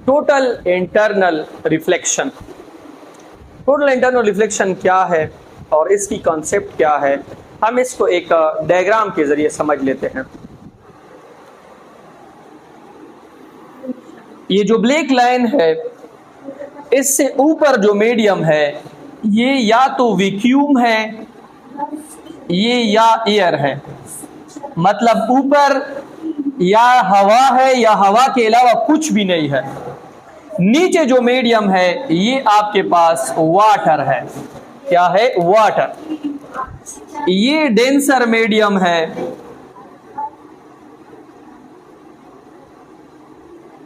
Total internal reflection. Total internal reflection क्या है और इसकी कॉन्सेप्ट क्या है, हम इसको एक डायग्राम के जरिए समझ लेते हैं। ये जो ब्लैक लाइन है, इससे ऊपर जो मीडियम है ये या तो वैक्यूम है, ये या एयर है, मतलब ऊपर या हवा है या हवा के अलावा कुछ भी नहीं है। नीचे जो मीडियम है ये आपके पास वाटर है। क्या है? वाटर। ये डेंसर मीडियम है,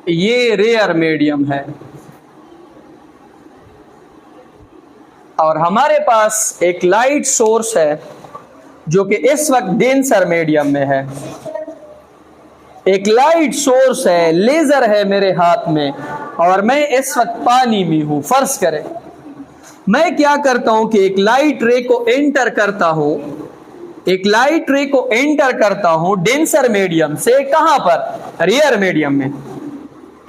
ये रेयर मीडियम है, और हमारे पास एक लाइट सोर्स है जो कि इस वक्त डेंसर मीडियम में है। एक लाइट सोर्स है, लेजर है मेरे हाथ में, और मैं इस वक्त पानी में हूं। फर्ज करें मैं क्या करता हूं कि एक लाइट रे को एंटर करता हूं, एक लाइट रे को एंटर करता हूं डेंसर मीडियम से। कहां पर? रेयर मीडियम में।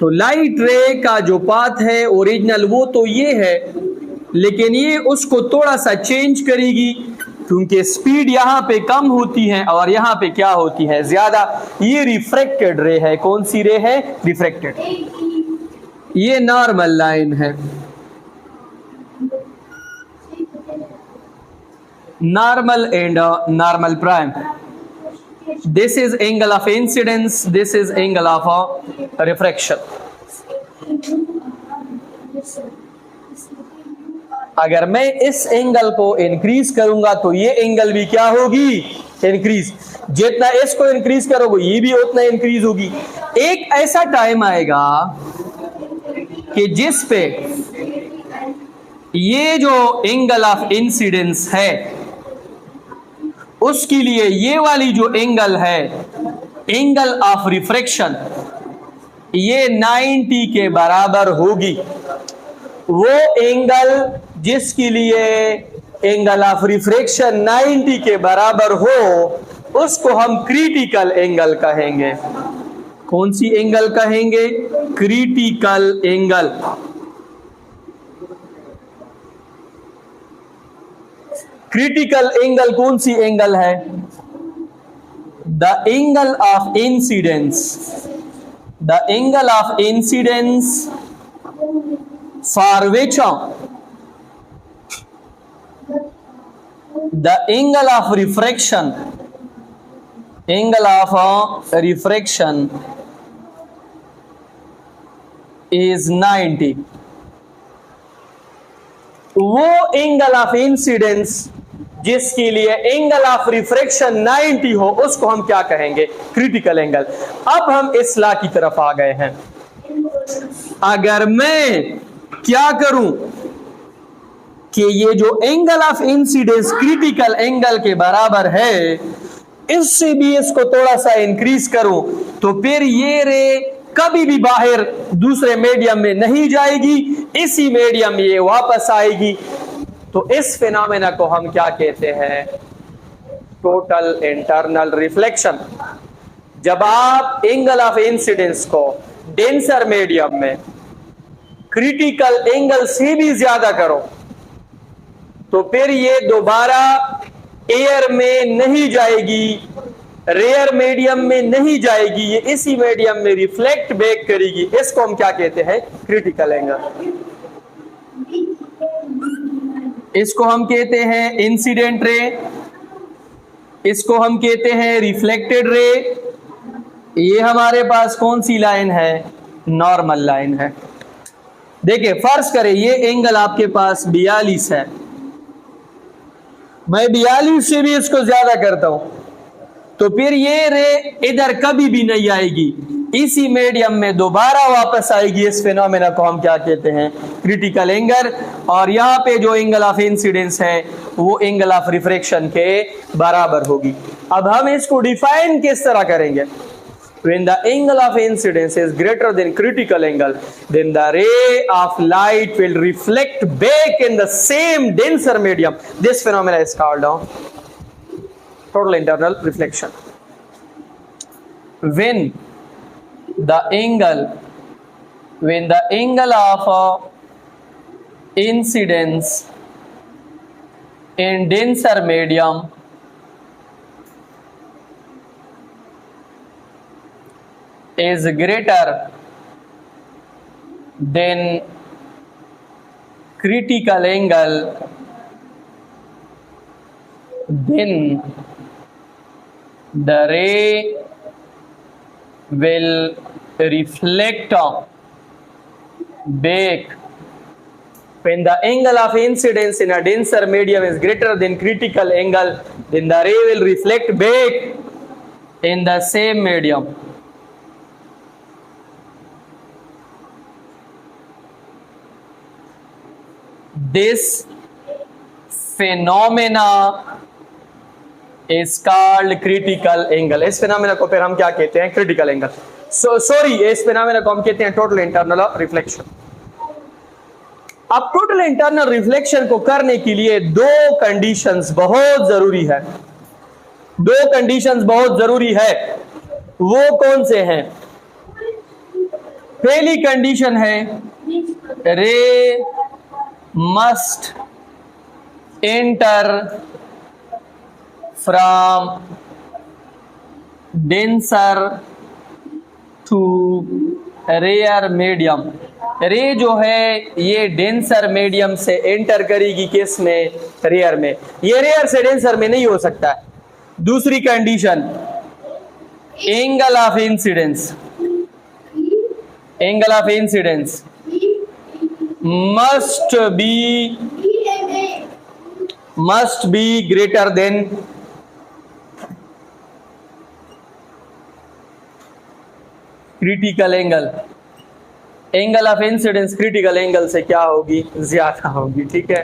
तो लाइट रे का जो पाथ है ओरिजिनल वो तो ये है, लेकिन ये उसको थोड़ा सा चेंज करेगी क्योंकि स्पीड यहाँ पे कम होती है और यहाँ पे क्या होती है? ज्यादा। ये रिफ्रैक्टेड रे है। कौन सी रे है? रिफ्रैक्टेड। ये नॉर्मल लाइन है, normal and normal prime. This is angle of incidence, this is angle of refraction. अगर मैं इस एंगल को इंक्रीज करूंगा तो ये एंगल भी क्या होगी? इंक्रीज। जितना इसको इंक्रीज करोगे ये भी उतना इंक्रीज होगी। एक ऐसा टाइम आएगा कि जिस पे ये जो एंगल ऑफ इंसिडेंस है उसके लिए ये वाली जो एंगल है, एंगल ऑफ रिफ्रैक्शन, ये 90 के बराबर होगी। वो एंगल जिसके लिए एंगल ऑफ रिफ्रैक्शन 90 के बराबर हो उसको हम क्रिटिकल एंगल कहेंगे। कौन सी एंगल कहेंगे? Critical angle. क्रिटिकल एंगल कौन सी एंगल है? The angle of incidence, the angle of incidence for which the angle of refraction, angle of refraction is 90। वो एंगल ऑफ इंसिडेंस जिसके लिए angle of refraction 90 हो उसको हम क्या कहेंगे? Critical angle. अब हम इस लॉ की तरफ आ गए हैं। अगर मैं क्या करूं कि ये जो angle of incidence critical angle के बराबर है, इससे भी इसको थोड़ा सा इंक्रीज करूं तो फिर ये रे कभी भी बाहर दूसरे मीडियम में नहीं जाएगी, इसी मीडियम में ये वापस आएगी। तो इस फिनोमेना को हम क्या कहते हैं? Total internal reflection. जब आप एंगल ऑफ इंसिडेंस को डेंसर मीडियम में क्रिटिकल एंगल से भी ज्यादा करो तो फिर ये दोबारा एयर में नहीं जाएगी, रेयर मीडियम में नहीं जाएगी, ये इसी मीडियम में रिफ्लेक्ट बैक करेगी। इसको हम क्या कहते हैं? Critical angle. इसको हम कहते हैं इंसिडेंट रे, इसको हम कहते हैं रिफ्लेक्टेड रे। ये हमारे पास कौन सी लाइन है? नॉर्मल लाइन है। देखिए फर्ज करें ये एंगल आपके पास 42 है, मैं 42 से भी इसको ज्यादा करता हूं तो फिर ये रे इधर कभी भी नहीं आएगी, इसी मीडियम में दोबारा वापस आएगी। इस फिनोमेना को हम क्या कहते हैं? Critical angle. और यहाँ पे जो एंगल ऑफ इंसिडेंस है वो एंगल ऑफ रिफ्रैक्शन के बराबर होगी। अब हम इसको डिफाइन किस तरह करेंगे? When the angle of incidence is greater than critical angle, then the ray of light will reflect back in the same denser medium. This phenomena is called total internal reflection. When the angle when the angle of incidence in denser medium is greater than critical angle, then the ray will reflect back. When the angle of incidence in a denser medium is greater than critical angle, then the ray will reflect back in the same medium. This phenomena is called critical angle. इस phenomena को फिर हम क्या कहते हैं? critical angle. Sorry, इस phenomena को हम कहते हैं total internal reflection. अब टोटल इंटरनल रिफ्लेक्शन को करने के लिए दो कंडीशंस बहुत जरूरी है। दो कंडीशंस बहुत जरूरी है। वो कौन से हैं? पहली कंडीशन है ray must enter from denser to rare medium. Ray जो है ये डेंसर मीडियम से एंटर करेगी किस में? रेयर में। ये रेयर से डेंसर में नहीं हो सकता है। दूसरी condition angle of incidence. Angle of incidence must be greater than critical angle। Angle of incidence critical angle से क्या होगी? ज्यादा होगी। ठीक है।